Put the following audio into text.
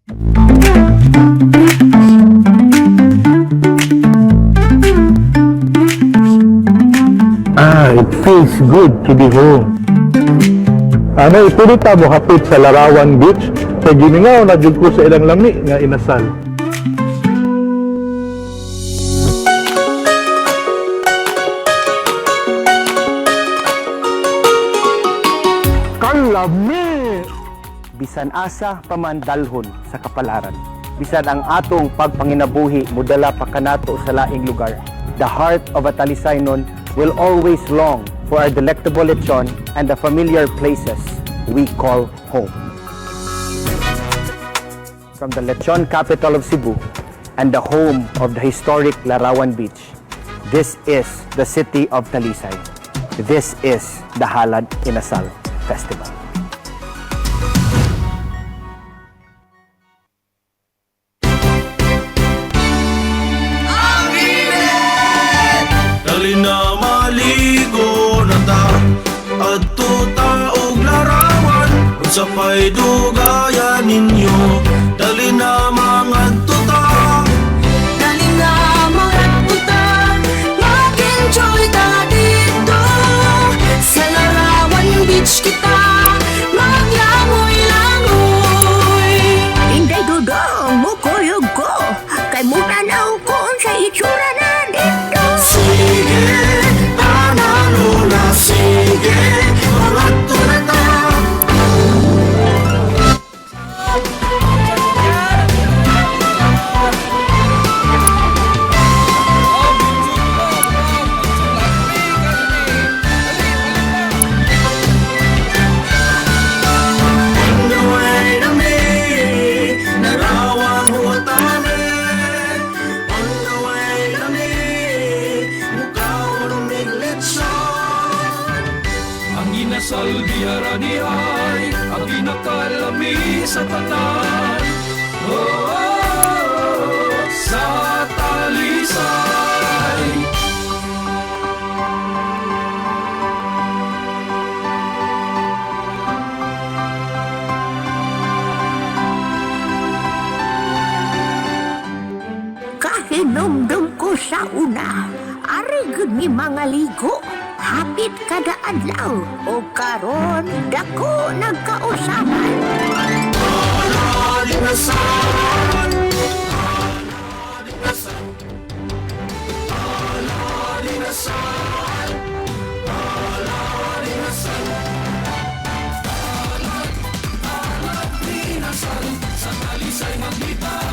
It feels good to be home. Ano, ipulita mo hapit sa Larawan Beach, kay giningaw na jud ko sa ilang lami nga inasal. Kalami! Bisan asa pamandalhon sa kapalaran. Bisan ang atong pagpanginabuhi mudala pa kanato sa laing lugar. The heart of a Talisaynon will always long for our delectable lechon and the familiar places we call home. From the lechon capital of Cebu and the home of the historic Larawan Beach, this is the city of Talisay. This is the Halad Inasal Festival. Dali na maligo na ta adto ta og larawan unsa pay dugayan ninyo dali na mangadto ta Dali na mga putan, mag-enjoy ta dito. Sa Larawan Beach kita, maglangoy-langoy. Inday dudong mo kuyog ko, kay mutanaw ko sa itsura na dito. sige panalo na sige mangadto na ta On the way na me Larawan huwatane On the way na me mukaw ng miglitson Ang inasal diharanihay, ang inakalami sa tanan. Sa Talisay. Kahinumdum ko sa una, ari gud mi mga ligo. Hapit kada adlaw o karon dako nagkausapan. Sa Talisay magbita